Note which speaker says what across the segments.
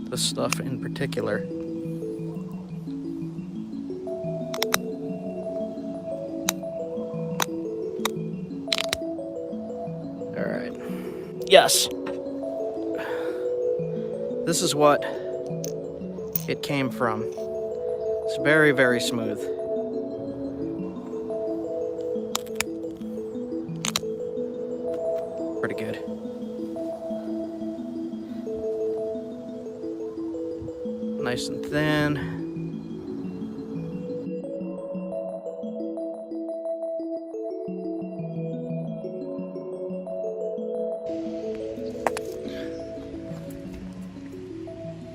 Speaker 1: This stuff in particular. All right. Yes. This is what it came from. It's very, very smooth. Pretty good. Nice and thin.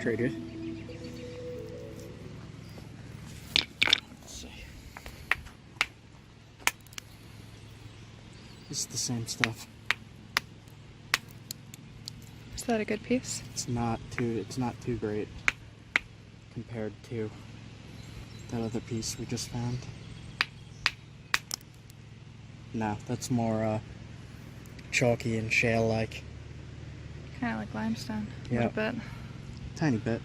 Speaker 1: Traded. Let's see. It's the same stuff.
Speaker 2: Is that a good piece?
Speaker 1: It's not too great compared to that other piece we just found. No, that's more chalky and shale-like.
Speaker 2: Kind of like limestone. A
Speaker 1: Yeah.
Speaker 2: little bit.
Speaker 1: Tiny bit.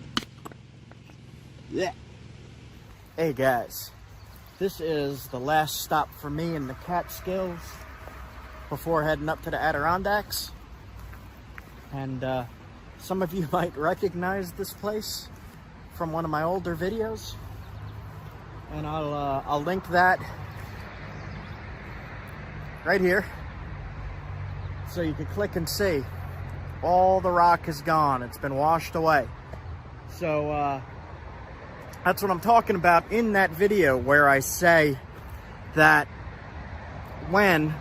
Speaker 1: Yeah. Hey guys, this is the last stop for me in the Catskills before heading up to the Adirondacks. And some of you might recognize this place from one of my older videos, and I'll link that right here so you can click and see. All the rock is gone. It's been washed away. So that's what I'm talking about in that video, where I say that when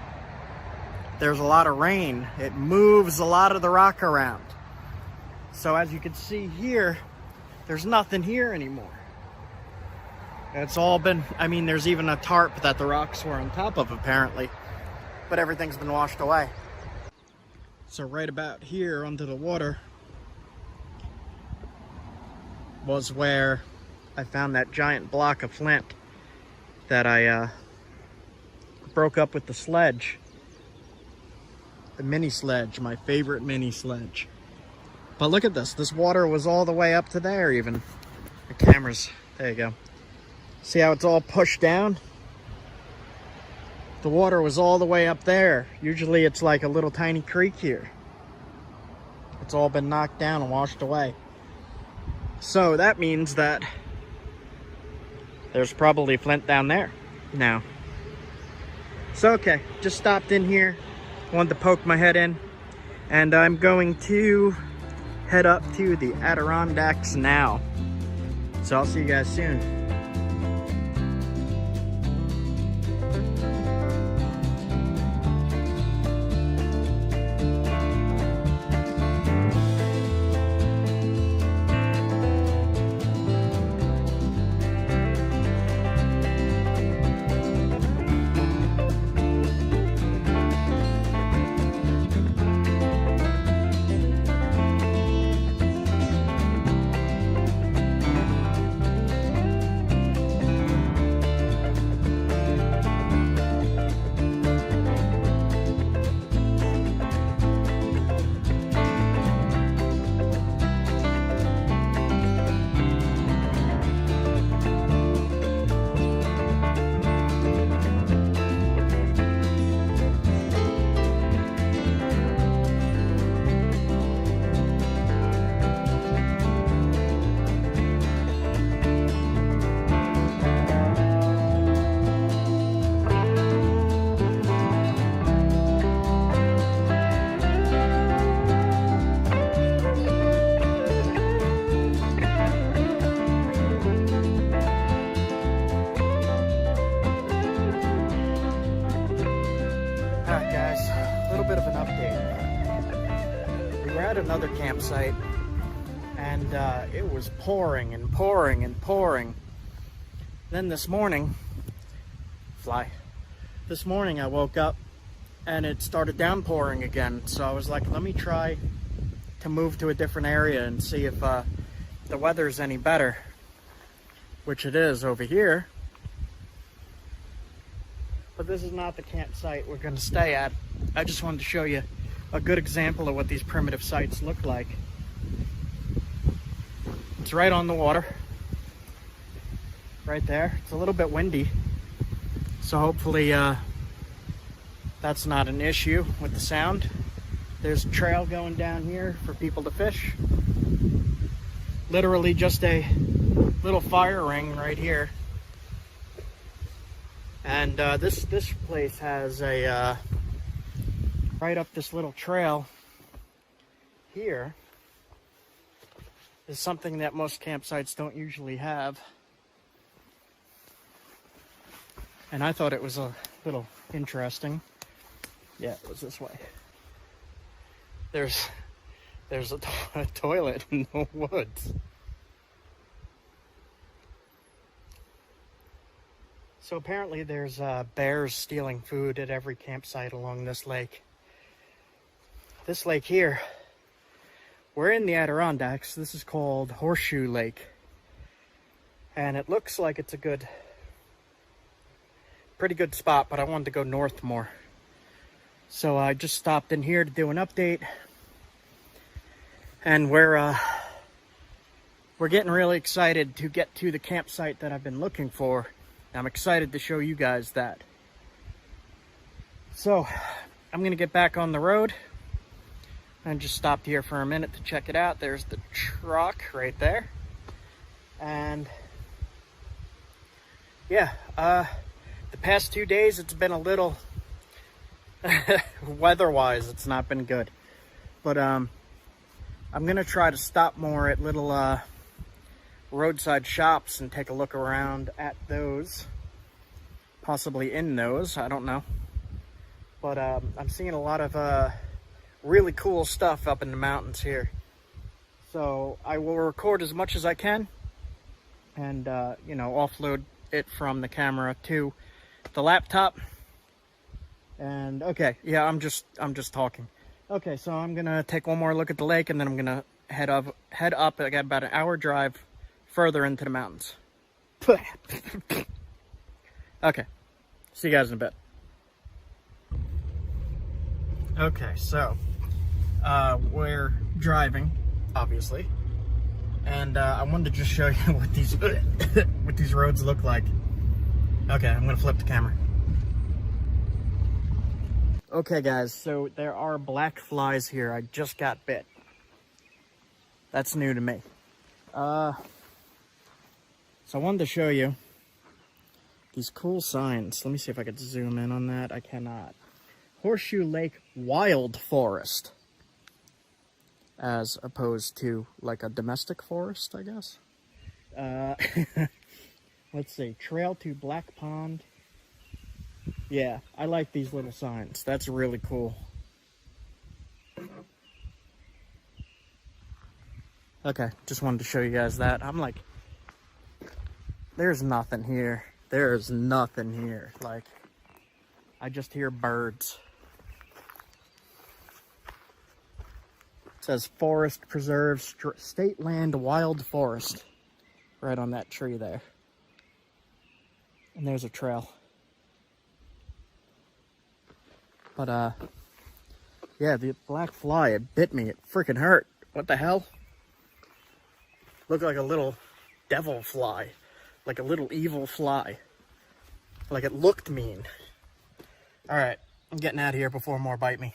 Speaker 1: there's a lot of rain, it moves a lot of the rock around. So as you can see here, there's nothing here anymore. It's all been, I mean, there's even a tarp that the rocks were on top of apparently, but everything's been washed away. So right about here under the water was where I found that giant block of flint that I broke up with the sledge. The mini sledge, my favorite mini sledge. But look at this. This water was all the way up to there even. The camera's, there you go. See how it's all pushed down? The water was all the way up there. Usually it's like a little tiny creek here. It's all been knocked down and washed away. So that means that there's probably flint down there now. So okay, just stopped in here. Wanted to poke my head in. And I'm going to head up to the Adirondacks now. So I'll see you guys soon. Another campsite, and it was pouring and pouring and pouring. Then this morning I woke up and it started downpouring again. So I was like, let me try to move to a different area and see if the weather's any better, which it is over here. But this is not the campsite we're going to stay at. I just wanted to show you a good example of what these primitive sites look like. It's right on the water. Right there. It's a little bit windy. So hopefully that's not an issue with the sound. There's a trail going down here for people to fish. Literally just a little fire ring right here. And this place has a right up this little trail here is something that most campsites don't usually have. And I thought it was a little interesting. Yeah, it was this way. There's a toilet in the woods. So apparently there's bears stealing food at every campsite along this lake. This lake here, we're in the Adirondacks. This is called Horseshoe Lake. And it looks like it's a pretty good spot, but I wanted to go north more. So I just stopped in here to do an update. And we're getting really excited to get to the campsite that I've been looking for. I'm excited to show you guys that. So I'm gonna get back on the road. I just stopped here for a minute to check it out. There's the truck right there. And yeah, the past 2 days it's been a little weather-wise, it's not been good. But I'm gonna try to stop more at little roadside shops and take a look around at those, possibly in those, I don't know. But I'm seeing a lot of really cool stuff up in the mountains here. So I will record as much as I can and you know, offload it from the camera to the laptop. And okay, yeah, I'm just talking. Okay, so I'm gonna take one more look at the lake and then I'm gonna head up. I got about an hour drive further into the mountains. Okay, see you guys in a bit. Okay, so we're driving, obviously, and I wanted to just show you what these what these roads look like. Okay, I'm gonna flip the camera. Okay, guys, so there are black flies here. I just got bit. That's new to me. So I wanted to show you these cool signs. Let me see if I could zoom in on that. I cannot. Horseshoe Lake Wild Forest, as opposed to like a domestic forest, I guess. Let's see, Trail to Black Pond. Yeah, I like these little signs. That's really cool. Okay, just wanted to show you guys that. I'm like, there's nothing here. There's nothing here. Like, I just hear birds. It says Forest Preserve, State Land Wild Forest. Right on that tree there. And there's a trail. But, yeah, the black fly, it bit me. It freaking hurt. What the hell? Looked like a little devil fly. Like a little evil fly. Like it looked mean. Alright, I'm getting out of here before more bite me.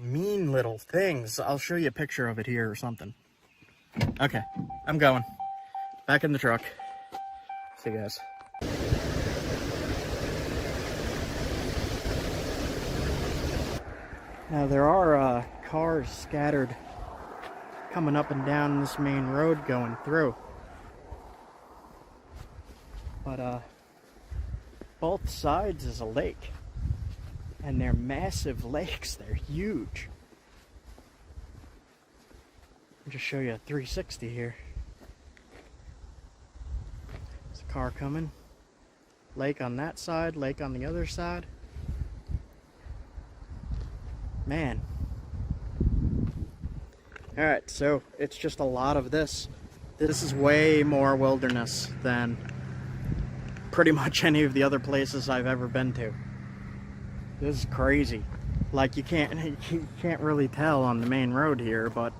Speaker 1: Mean little things. I'll show you a picture of it here or something. Okay, I'm going. Back in the truck. See you guys. Now there are cars scattered coming up and down this main road going through. But both sides is a lake. And they're massive lakes. They're huge. I'll just show you a 360 here. There's a car coming. Lake on that side, lake on the other side. Man. Alright, so it's just a lot of this. This is way more wilderness than pretty much any of the other places I've ever been to. This is crazy. Like you can't really tell on the main road here, but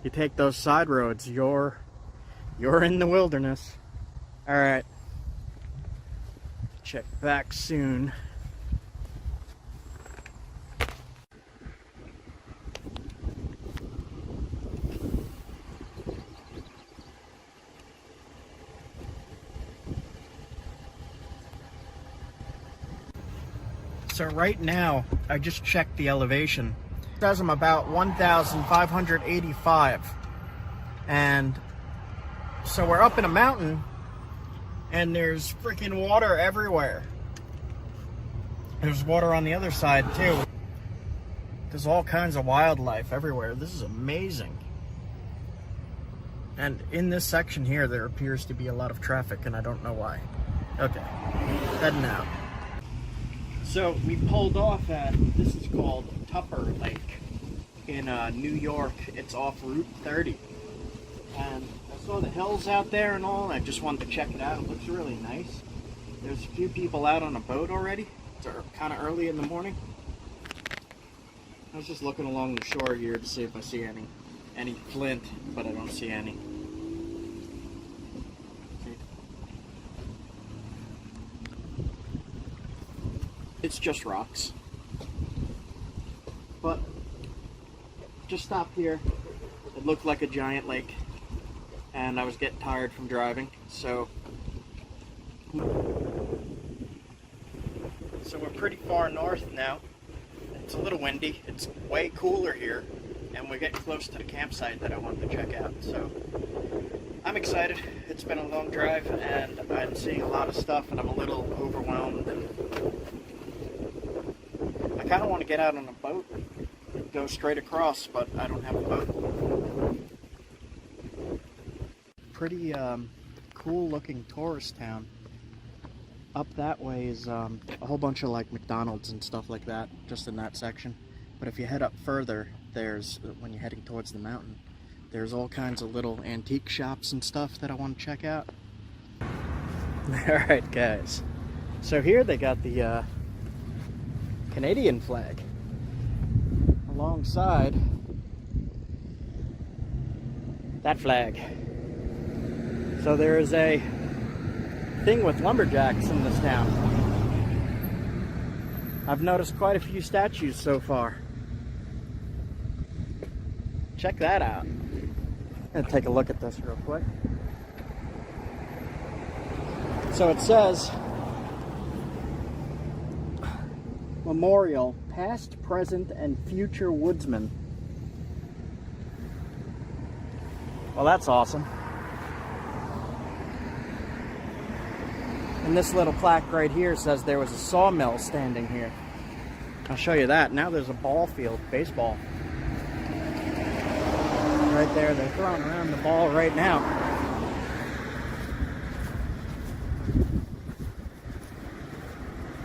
Speaker 1: you take those side roads, you're in the wilderness. All right, check back soon. So right now, I just checked the elevation. It says I'm about 1,585. And so we're up in a mountain, and there's freaking water everywhere. There's water on the other side too. There's all kinds of wildlife everywhere. This is amazing. And in this section here, there appears to be a lot of traffic, and I don't know why. Okay, heading out. So we pulled off at, this is called Tupper Lake in New York. It's off Route 30. And I saw the hills out there and all, and I just wanted to check it out. It looks really nice. There's a few people out on a boat already. It's kind of early in the morning. I was just looking along the shore here to see if I see any flint, but I don't see any. It's just rocks. But just stopped here. It looked like a giant lake, and I was getting tired from driving, so we're pretty far north now. It's a little windy. It's way cooler here, and we're getting close to the campsite that I wanted to check out. So I'm excited. It's been a long drive, and I'm seeing a lot of stuff, and I'm a little overwhelmed. And I kind of want to get out on a boat and go straight across, but I don't have a boat. Pretty cool looking tourist town. Up that way is a whole bunch of like McDonald's and stuff like that, just in that section. But if you head up further, there's, when you're heading towards the mountain, there's all kinds of little antique shops and stuff that I want to check out. Alright guys, so here they got the Canadian flag alongside that flag. So there is a thing with lumberjacks in this town. I've noticed quite a few statues so far. Check that out. I'm gonna take a look at this real quick. So it says Memorial, Past, Present, and Future Woodsmen. Well, that's awesome. And this little plaque right here says there was a sawmill standing here. I'll show you that. Now there's a ball field, baseball. Right there, they're throwing around the ball right now.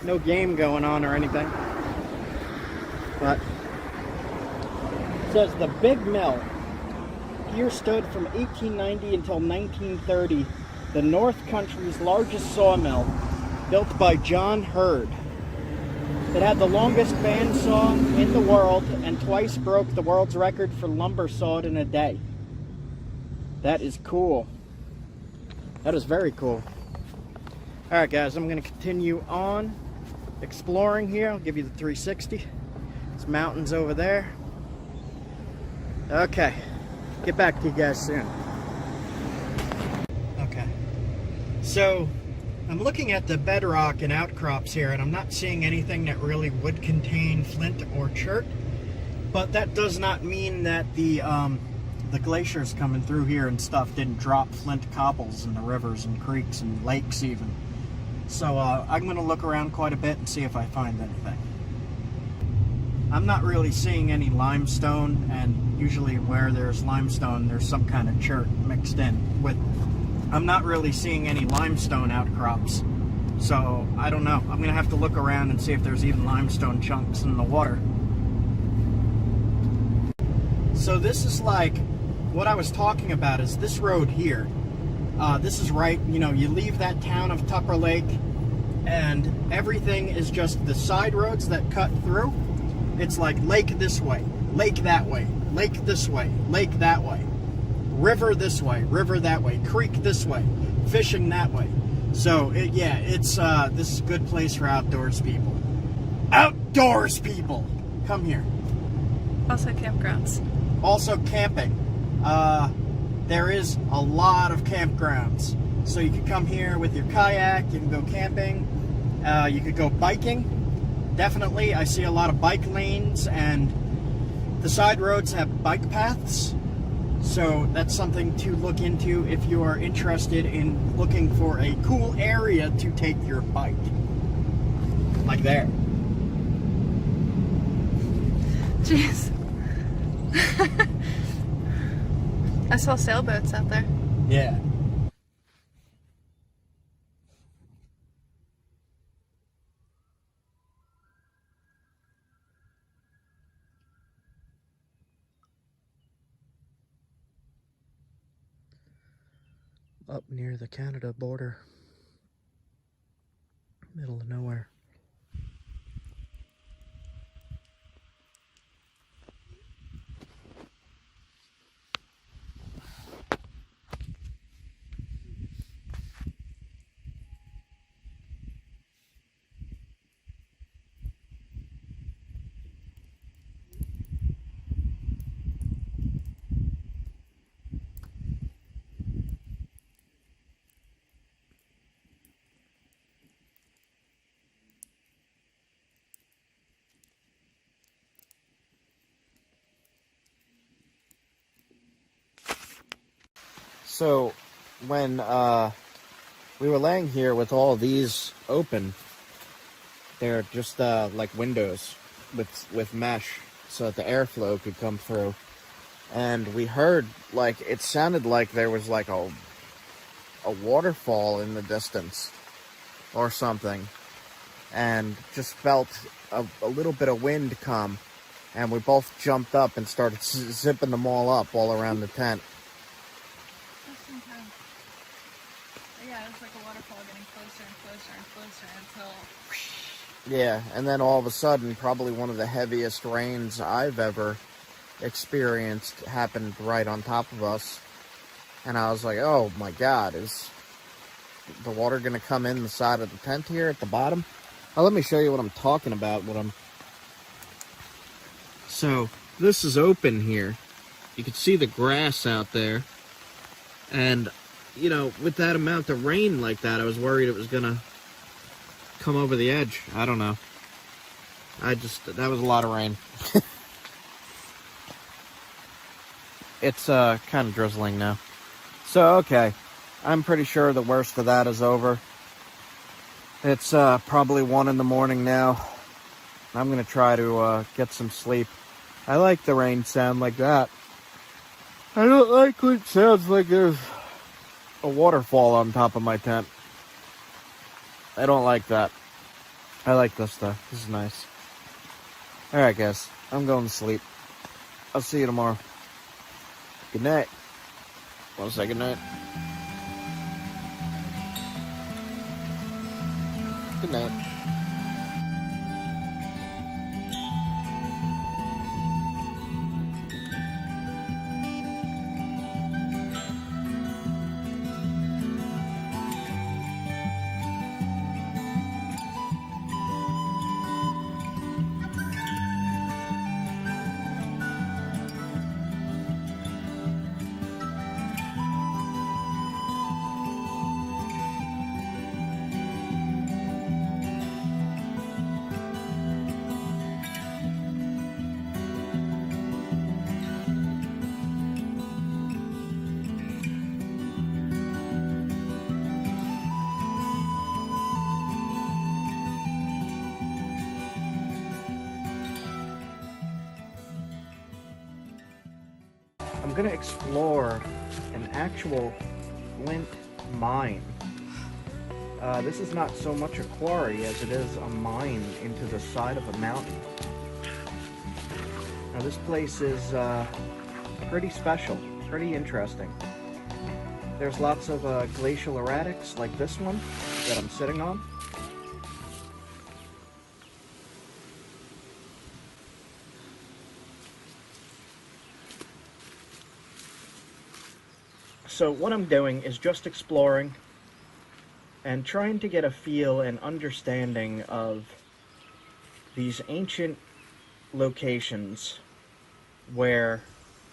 Speaker 1: No game going on or anything. But it says the Big Mill. Here stood from 1890 until 1930. The North Country's largest sawmill, built by John Hurd. It had the longest bandsaw in the world and twice broke the world's record for lumber sawed in a day. That is cool. That is very cool. Alright guys, I'm going to continue on exploring here. I'll give you the 360. There's mountains over there. Okay, get back to you guys soon. So, I'm looking at the bedrock and outcrops here, and I'm not seeing anything that really would contain flint or chert, but that does not mean that the glaciers coming through here and stuff didn't drop flint cobbles in the rivers and creeks and lakes even. So I'm going to look around quite a bit and see if I find anything. I'm not really seeing any limestone, and usually where there's limestone there's some kind of chert mixed in with. I'm not really seeing any limestone outcrops, so I don't know. I'm going to have to look around and see if there's even limestone chunks in the water. So this is like, what I was talking about is this road here. This is right, you know, you leave that town of Tupper Lake, and everything is just the side roads that cut through, it's like lake this way, lake that way, lake this way, lake that way, river this way, river that way, creek this way, fishing that way. So this is a good place for outdoors people. Outdoors people, come here.
Speaker 2: Also campgrounds.
Speaker 1: Also camping. There is a lot of campgrounds. So you can come here with your kayak, you can go camping, you could go biking. Definitely, I see a lot of bike lanes, and the side roads have bike paths. So that's something to look into if you are interested in looking for a cool area to take your bike. Like there.
Speaker 2: Jeez. I saw sailboats out there.
Speaker 1: Yeah. Up near the Canada border. Middle of nowhere. So when we were laying here with all these open, they're just like windows with mesh so that the airflow could come through. And we heard, like, it sounded like there was like a waterfall in the distance or something, and just felt a little bit of wind come, and we both jumped up and started zipping them all up all around the tent.
Speaker 2: Yeah, it was like a waterfall getting closer and closer and closer until...
Speaker 1: Yeah, and then all of a sudden, probably one of the heaviest rains I've ever experienced happened right on top of us. And I was like, oh my God, is the water going to come in the side of the tent here at the bottom? Now, let me show you what I'm talking about. So, this is open here. You can see the grass out there. And, you know, with that amount of rain like that, I was worried it was going to come over the edge. I don't know. That was a lot of rain. It's kind of drizzling now. So, okay. I'm pretty sure the worst of that is over. It's probably 1 in the morning now. I'm going to try to get some sleep. I like the rain sound like that. I don't like when it sounds like there's a waterfall on top of my tent. I don't like that. I like this stuff. This is nice. Alright, guys. I'm going to sleep. I'll see you tomorrow. Good night. Want to say good night? Good night. I'm going to explore an actual flint mine. This is not so much a quarry as it is a mine into the side of a mountain. Now this place is pretty special, pretty interesting. There's lots of glacial erratics like this one that I'm sitting on. So what I'm doing is just exploring and trying to get a feel and understanding of these ancient locations where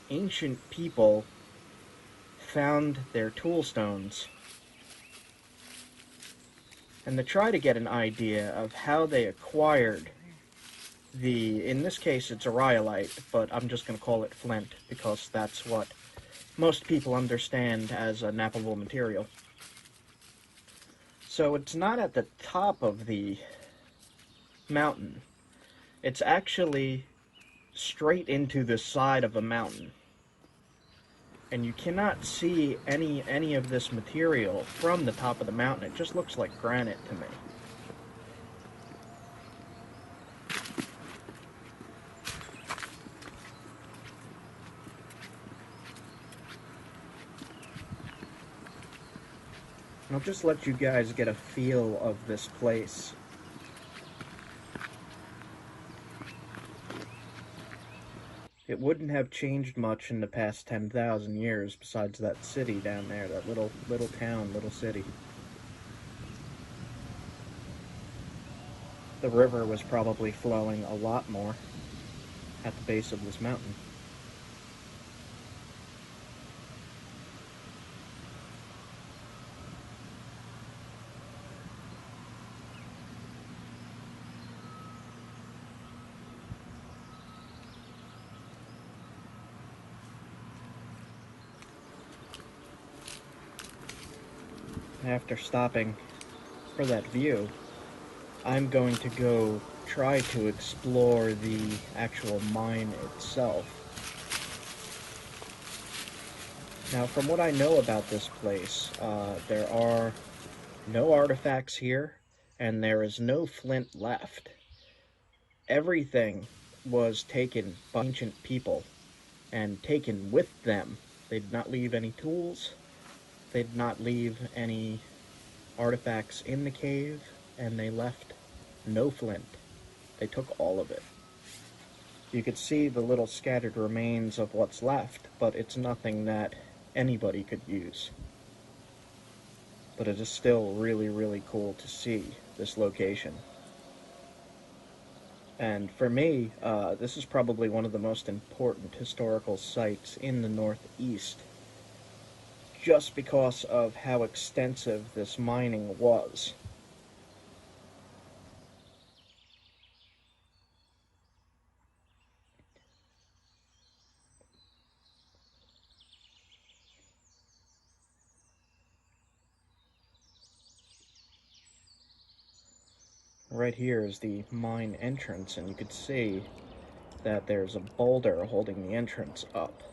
Speaker 1: ancient people found their toolstones, and to try to get an idea of how they acquired in this case it's a rhyolite, but I'm just going to call it flint because that's what most people understand as a knappable material. So it's not at the top of the mountain. It's actually straight into the side of a mountain. And you cannot see any of this material from the top of the mountain. It just looks like granite to me. And I'll just let you guys get a feel of this place. It wouldn't have changed much in the past 10,000 years besides that city down there, that little town, little city. The river was probably flowing a lot more at the base of this mountain. After stopping for that view, I'm going to go try to explore the actual mine itself. Now, from what I know about this place, there are no artifacts here, and there is no flint left. Everything was taken by ancient people and taken with them. They did not leave any tools. They did not leave any artifacts in the cave, and they left no flint. They took all of it. You could see the little scattered remains of what's left, but it's nothing that anybody could use. But it is still really, really cool to see this location. And for me, this is probably one of the most important historical sites in the Northeast, just because of how extensive this mining was. Right here is the mine entrance, and you could see that there's a boulder holding the entrance up.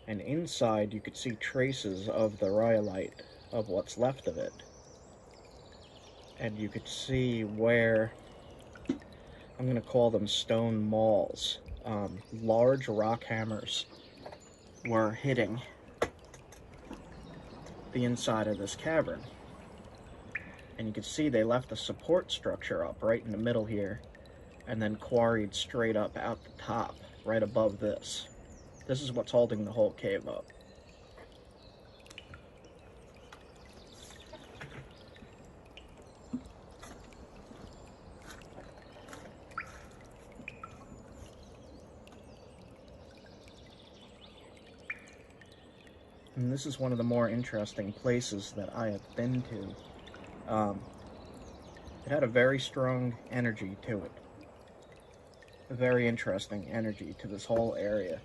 Speaker 1: And inside you could see traces of the rhyolite, of what's left of it. And you could see where, I'm going to call them stone mauls, large rock hammers were hitting the inside of this cavern. And you can see they left a support structure up right in the middle here, and then quarried straight up out the top, right above this. This is what's holding the whole cave up. And this is one of the more interesting places that I have been to. It had a very strong energy to it. A very interesting energy to this whole area.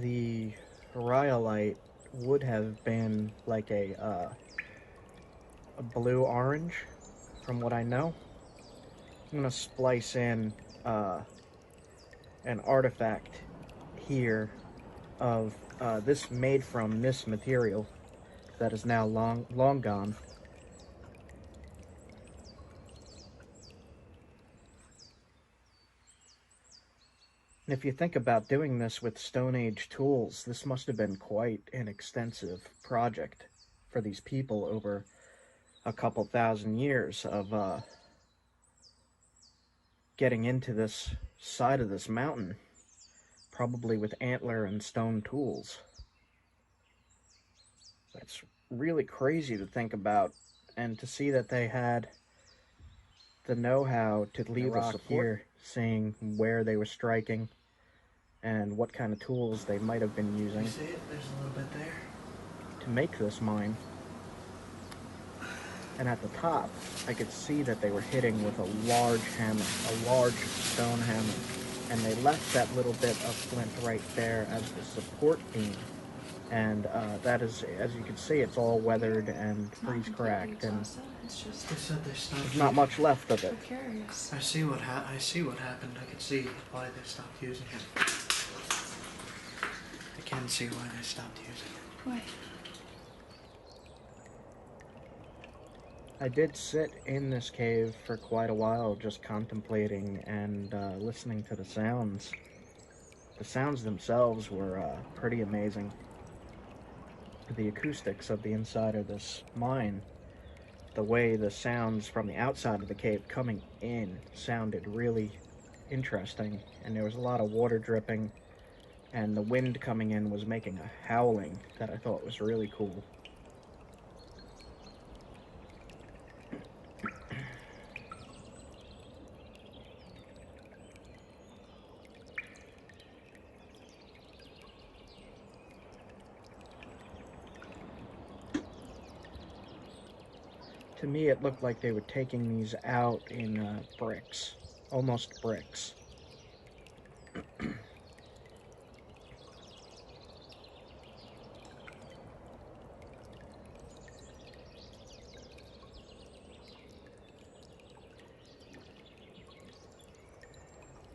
Speaker 1: The rhyolite would have been like a blue-orange, from what I know. I'm going to splice in an artifact here of this made from this material that is now long gone. And if you think about doing this with Stone Age tools, this must have been quite an extensive project for these people over a couple thousand years of getting into this side of this mountain, probably with antler and stone tools. It's really crazy to think about, and to see that they had the know-how to leave a support here, seeing where they were striking and what kind of tools they might have been using.
Speaker 3: You see it? There's a little bit there.
Speaker 1: To make this mine. And at the top, I could see that they were hitting with a large hammer, a large stone hammer. And they left that little bit of flint right there as the support beam. And that is, as you can see, it's all weathered and freeze cracked, and
Speaker 2: It's just
Speaker 3: They said they stopped.
Speaker 1: there's not much left of it.
Speaker 2: precarious.
Speaker 3: I see what happened. I could see why they stopped using it. I can see why they stopped using it.
Speaker 2: Why?
Speaker 1: I did sit in this cave for quite a while, just contemplating and listening to the sounds. The sounds themselves were pretty amazing. The acoustics of the inside of this mine, the way the sounds from the outside of the cave coming in sounded really interesting, and there was a lot of water dripping, and the wind coming in was making a howling that I thought was really cool. To me, it looked like they were taking these out in bricks, almost bricks.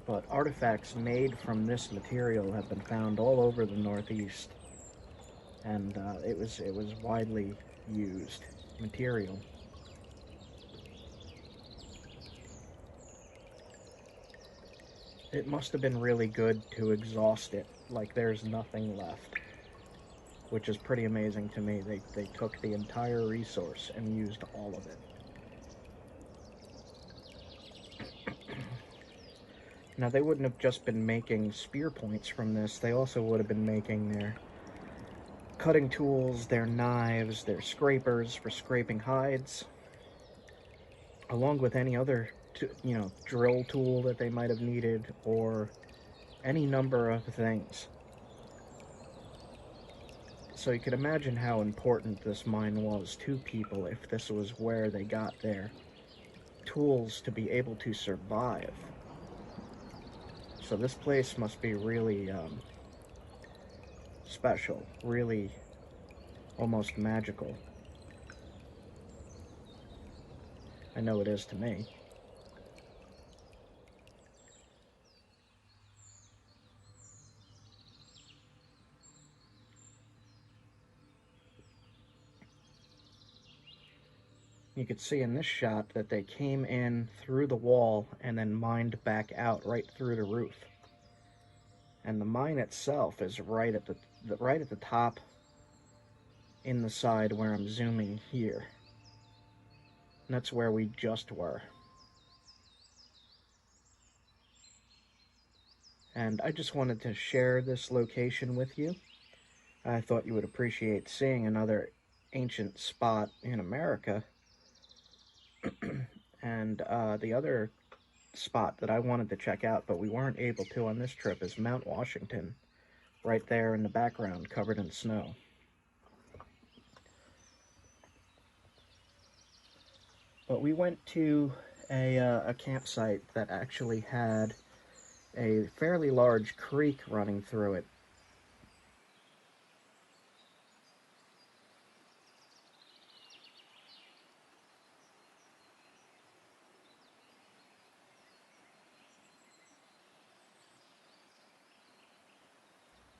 Speaker 1: But artifacts made from this material have been found all over the Northeast, and it was widely used material. It must have been really good to exhaust it, like there's nothing left, which is pretty amazing to me. They took the entire resource and used all of it. Now, they wouldn't have just been making spear points from this. They also would have been making their cutting tools, their knives, their scrapers for scraping hides, along with any other drill tool that they might have needed, or any number of things. So you can imagine how important this mine was to people if this was where they got their tools to be able to survive. So this place must be really special, really almost magical. I know it is to me. You could see in this shot that they came in through the wall and then mined back out right through the roof. And the mine itself is right at the top in the side where I'm zooming here. And that's where we just were. And I just wanted to share this location with you. I thought you would appreciate seeing another ancient spot in America. And the other spot that I wanted to check out, but we weren't able to on this trip, is Mount Washington, right there in the background, covered in snow. But we went to a campsite that actually had a fairly large creek running through it.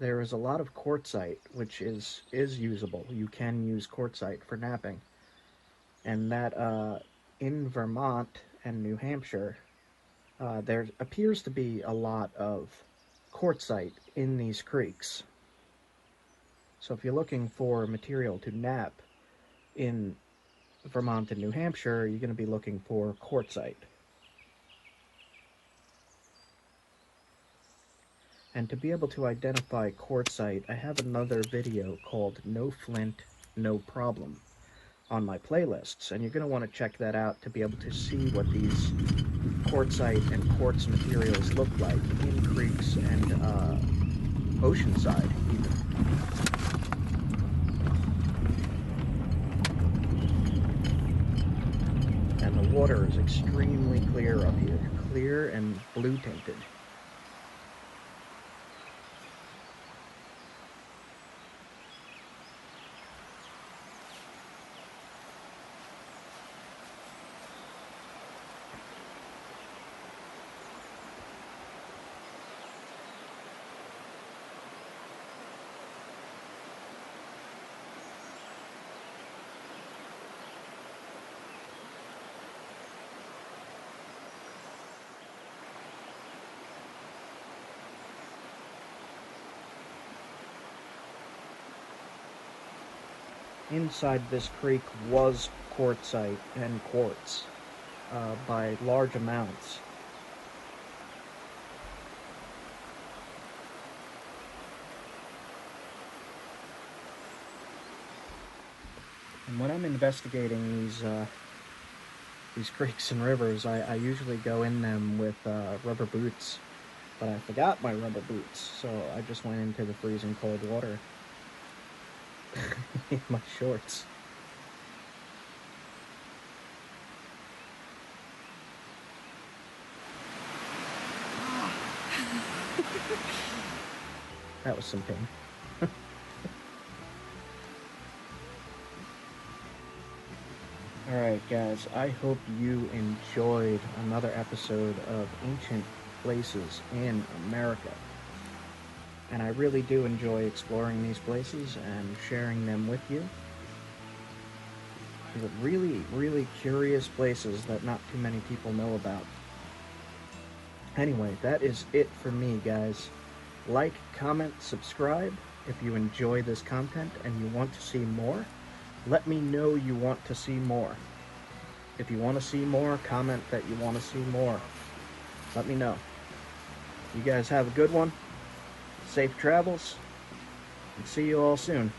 Speaker 1: there is a lot of quartzite, which is usable. You can use quartzite for knapping. And that in Vermont and New Hampshire, there appears to be a lot of quartzite in these creeks. So if you're looking for material to knap in Vermont and New Hampshire, you're going to be looking for quartzite. And to be able to identify quartzite, I have another video called No Flint, No Problem on my playlists, and you're going to want to check that out to be able to see what these quartzite and quartz materials look like in creeks and oceanside even. And the water is extremely clear up here, clear and blue tinted. Inside this creek was quartzite and quartz by large amounts. And when I'm investigating these creeks and rivers, I usually go in them with rubber boots, but I forgot my rubber boots, so I just went into the freezing cold water in my shorts. That was some pain. Alright guys, I hope you enjoyed another episode of Ancient Places in America. And I really do enjoy exploring these places and sharing them with you. They're really, really curious places that not too many people know about. Anyway, that is it for me, guys. Like, comment, subscribe if you enjoy this content and you want to see more. Let me know you want to see more. If you want to see more, comment that you want to see more. Let me know. You guys have a good one. Safe travels, and see you all soon.